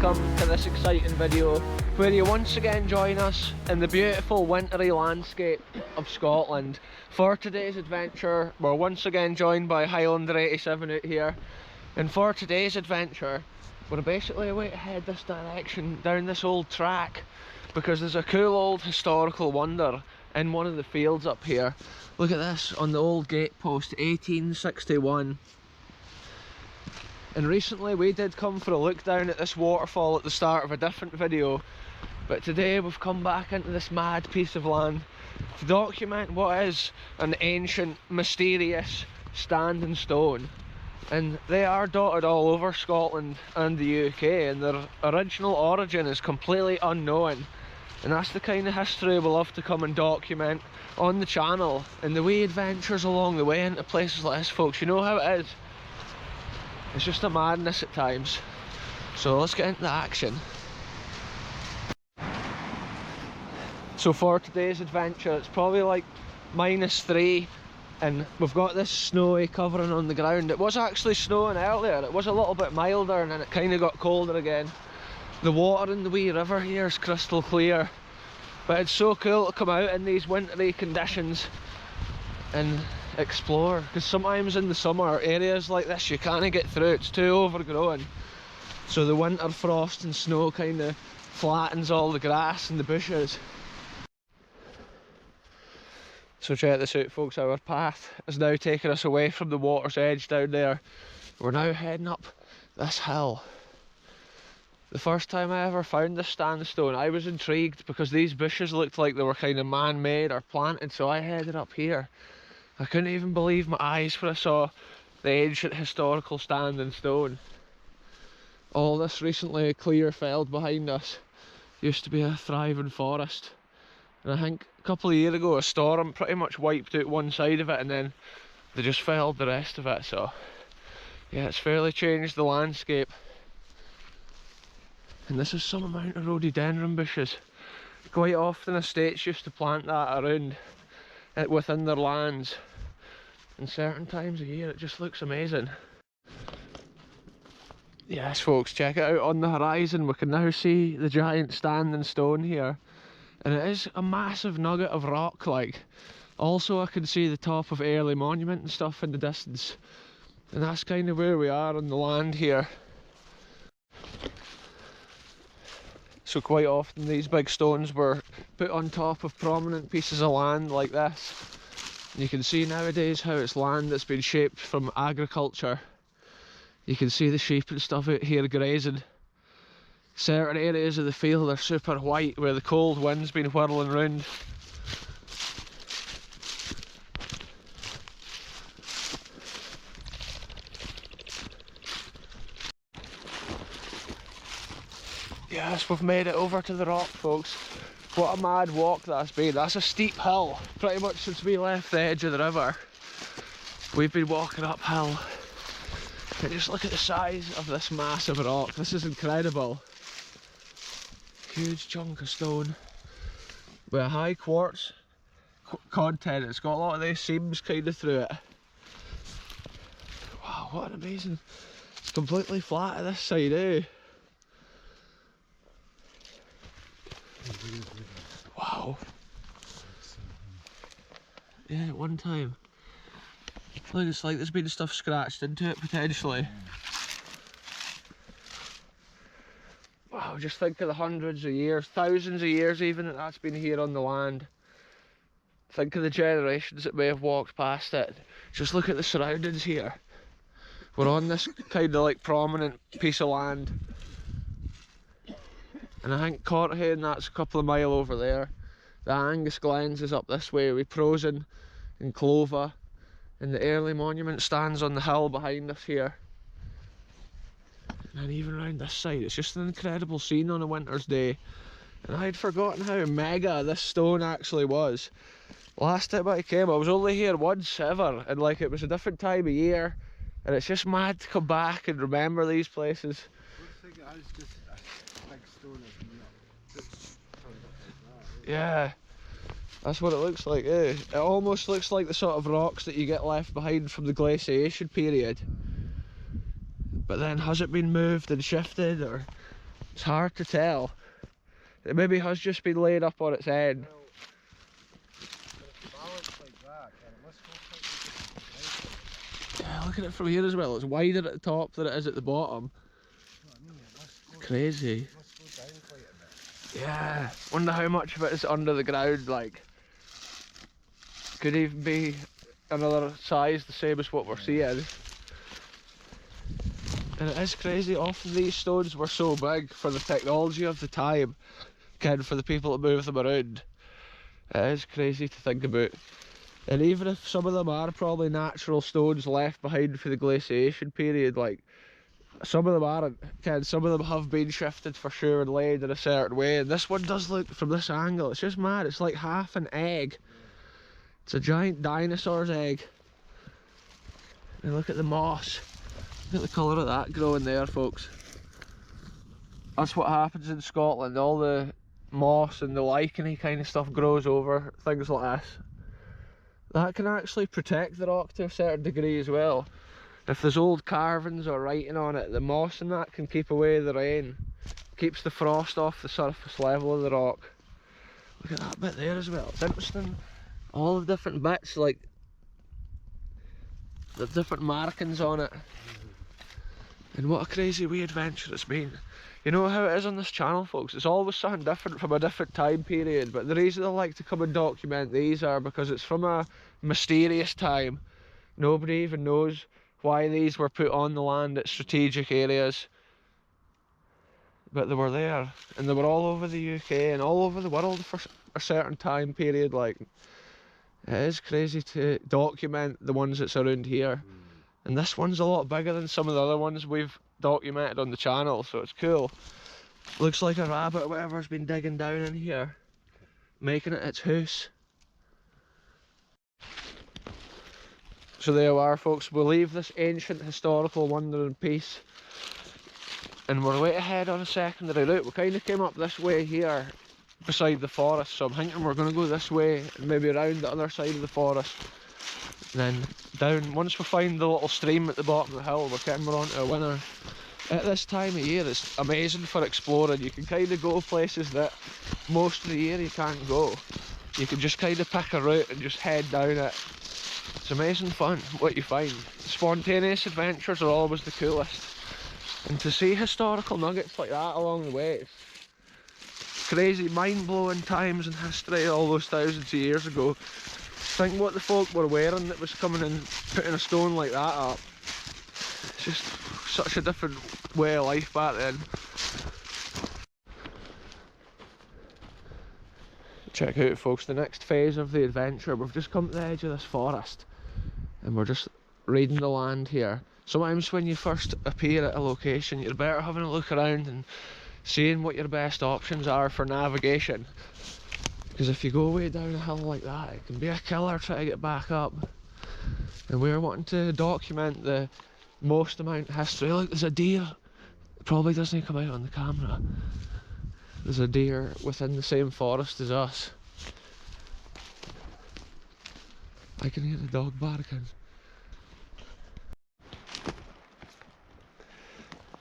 welcome to this exciting video where you once again join us in the beautiful wintry landscape of Scotland. For today's adventure, we're once again joined by Highlander 87 out here, and for today's adventure we're basically away to head this direction down this old track because there's a cool old historical wonder in one of the fields up here. Look at this on the old gatepost, 1861. And recently we did come for a look down at this waterfall at the start of a different video, but today we've come back into this mad piece of land to document what is an ancient, mysterious standing stone. And they are dotted all over Scotland and the UK, and their original origin is completely unknown. And that's the kind of history we love to come and document on the channel, and the wee adventures along the way into places like this, folks. You know how it is. It's just a madness at times. So let's get into the action. So for today's adventure, it's probably like -3, and we've got this snowy covering on the ground. It was actually snowing earlier, it was a little bit milder, and then it kind of got colder again. The water in the wee river here is crystal clear, but it's so cool to come out in these wintry conditions and explore, because sometimes in the summer areas like this you can't get through, it's too overgrown. So the winter frost and snow kind of flattens all the grass and the bushes. So check this out, folks, our path is now taking us away from the water's edge down there. We're now heading up this hill. The first time I ever found this sandstone, I was intrigued because these bushes looked like they were kind of man-made or planted, so I headed up here. I couldn't even believe my eyes when I saw the ancient historical standing stone. All this recently clear feld behind us used to be a thriving forest, and I think a couple of years ago a storm pretty much wiped out one side of it, and then they just felled the rest of it. So yeah, it's fairly changed the landscape. And this is some amount of rhododendron bushes. Quite often estates used to plant that around it within their lands, and certain times of year it just looks amazing. Yes folks, check it out on the horizon. We can now see the giant standing stone here, and it is a massive nugget of rock. Like, also I can see the top of Early Monument and stuff in the distance, and that's kind of where we are on the land here. So quite often these big stones were put on top of prominent pieces of land like this. You can see nowadays how it's land that's been shaped from agriculture. You can see the sheep and stuff out here grazing. Certain areas of the field are super white where the cold wind's been whirling round. Yes, we've made it over to the rock, folks. What a mad walk that's been. That's a steep hill. Pretty much since we left the edge of the river, we've been walking uphill. And just look at the size of this massive rock. This is incredible. Huge chunk of stone with a high quartz content. It's got a lot of these seams kind of through it. Wow, what an amazing... It's completely flat at this side, eh? Wow. Yeah, at one time. Look, it's like there's been stuff scratched into it potentially. Wow, just think of the hundreds of years, thousands of years even, that's been here on the land. Think of the generations that may have walked past it. Just look at the surroundings here. We're on this kind of like prominent piece of land. And I think Cortahan, that's a couple of miles over there. The Angus Glens is up this way with Prosen and Clover. And the Early Monument stands on the hill behind us here. And even around this side, it's just an incredible scene on a winter's day. And I'd forgotten how mega this stone actually was. Last time I came, I was only here once ever, and like it was a different time of year. And it's just mad to come back and remember these places. Yeah, that's what it looks like, eh? It almost looks like the sort of rocks that you get left behind from the glaciation period. But then has it been moved and shifted, or It's hard to tell. It maybe has just been laid up on its end. Well, if it's balanced like that, then it must go quite. Yeah, look at it from here as well. It's wider at the top than it is at the bottom. I mean, it must go, Crazy. it must go down quite a bit. Yeah. Wonder how much of it is under the ground, like. Could even be another size the same as what we're seeing. And it is crazy, often these stones were so big for the technology of the time, kind of for the people that move them around. It is crazy to think about. And even if some of them are probably natural stones left behind for the glaciation period, like some of them aren't, some of them have been shifted for sure and laid in a certain way. And this one does look, from this angle, it's just mad, it's like half an egg. It's a giant dinosaur's egg. And look at the moss. Look at the colour of that growing there, folks. That's what happens in Scotland. All the moss and the licheny kind of stuff grows over things like this. That can actually protect the rock to a certain degree as well. If there's old carvings or writing on it, the moss and that can keep away the rain. Keeps the frost off the surface level of the rock. Look at that bit there as well. It's interesting. All the different bits, like the different markings on it. And what a crazy wee adventure it's been. You know how it is on this channel, folks, it's always something different from a different time period, but the reason I like to come and document these are because it's from a mysterious time. Nobody even knows why these were put on the land at strategic areas, but they were there, and they were all over the UK and all over the world for a certain time period. Like, it is crazy to document the ones that's around here. And this one's a lot bigger than some of the other ones we've documented on the channel, so it's cool. Looks like a rabbit or whatever's been digging down in here, making it its house. So there we are, folks. We'll leave this ancient historical wonder in peace. And we're way ahead on a secondary route. We kind of came up this way here beside the forest, so I'm thinking we're going to go this way and maybe around the other side of the forest. And then down, once we find the little stream at the bottom of the hill, we're getting on to a winner. At this time of year, it's amazing for exploring. You can kind of go places that most of the year you can't go. You can just kind of pick a route and just head down it. It's amazing fun what you find. Spontaneous adventures are always the coolest. And to see historical nuggets like that along the way, it's crazy, mind-blowing times in history all those thousands of years ago. Think what the folk were wearing that was coming and putting a stone like that up. It's just such a different way of life back then. Check out, folks, the next phase of the adventure. We've just come to the edge of this forest and we're just reading the land here. Sometimes when you first appear at a location, you're better having a look around and seeing what your best options are for navigation. Because if you go way down a hill like that, it can be a killer trying to get back up. And we're wanting to document the most amount of history. Look, there's a deer. It probably doesn't come out on the camera. There's a deer within the same forest as us. I can hear the dog barking.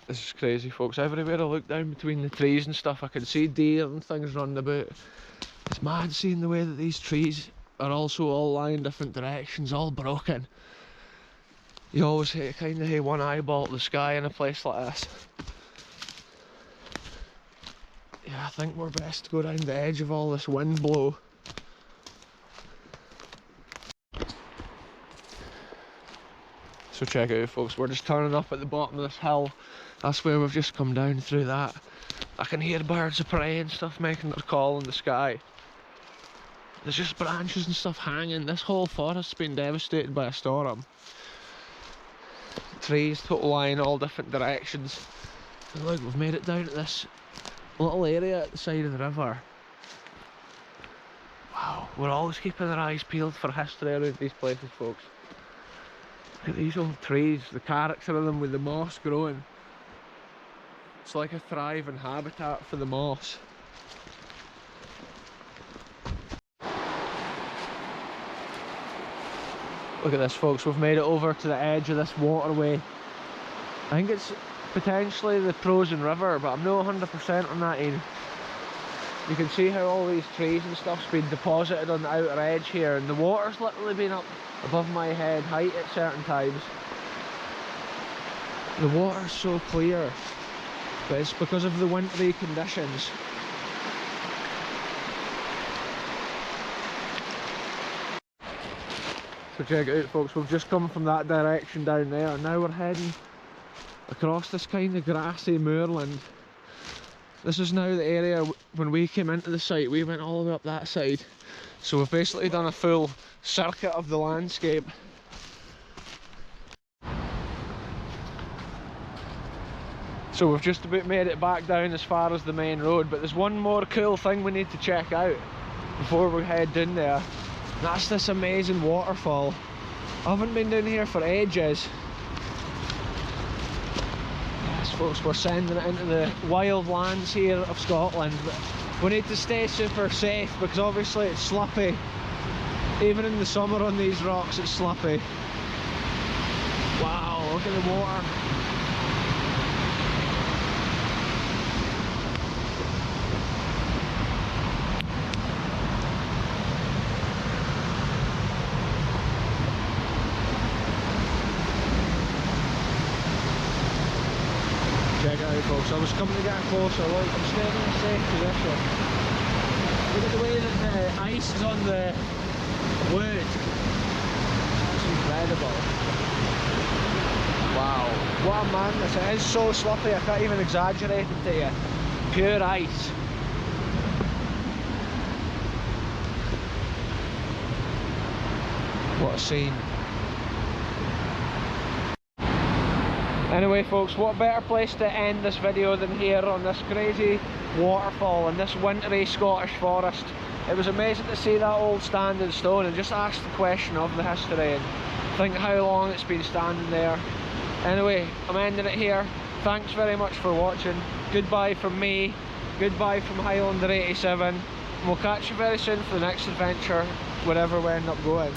This is crazy, folks. Everywhere I look down between the trees and stuff, I can see deer and things running about. It's mad seeing the way that these trees are also all lying different directions, all broken. You always kind of have one eyeball at the sky in a place like this. Yeah, I think we're best to go around the edge of all this wind blow. So check it out, folks, we're just turning up at the bottom of this hill. That's where we've just come down through that. I can hear birds of prey and stuff making their call in the sky. There's just branches and stuff hanging. This whole forest's been devastated by a storm. Trees total lying all different directions. And look, we've made it down to this little area at the side of the river. Wow, we're always keeping our eyes peeled for history around these places, folks. Look at these old trees, the character of them with the moss growing. It's like a thriving habitat for the moss. Look at this, folks, we've made it over to the edge of this waterway. I think it's potentially the frozen river, but I'm not 100% on that, Ian. You can see how all these trees and stuff's been deposited on the outer edge here, and the water's literally been up above my head height at certain times. The water's so clear, but it's because of the wintry conditions. So check it out, folks, we've just come from that direction down there, and now we're heading across this kind of grassy moorland. This is now the area. When we came into the site, we went all the way up that side, so we've basically done a full circuit of the landscape. So we've just about made it back down as far as the main road, but there's one more cool thing we need to check out before we head down there. That's this amazing waterfall. I haven't been down here for ages. Yes, folks, we're sending it into the wild lands here of Scotland, but we need to stay super safe because obviously it's slippy. Even in the summer on these rocks it's slippy. Wow, look at the water. Check it out, folks. I was coming to get a closer look. I'm staying in a safe position. Look at the way that the ice is on the wood. That's incredible. Wow. What a madness. It is so slippy, I can't even exaggerate it to you. Pure ice. What a scene. Anyway, folks, what better place to end this video than here on this crazy waterfall in this wintry Scottish forest. It was amazing to see that old standing stone and just ask the question of the history and think how long it's been standing there. Anyway, I'm ending it here. Thanks very much for watching. Goodbye from me, goodbye from Highlander 87. We'll catch you very soon for the next adventure, wherever we end up going.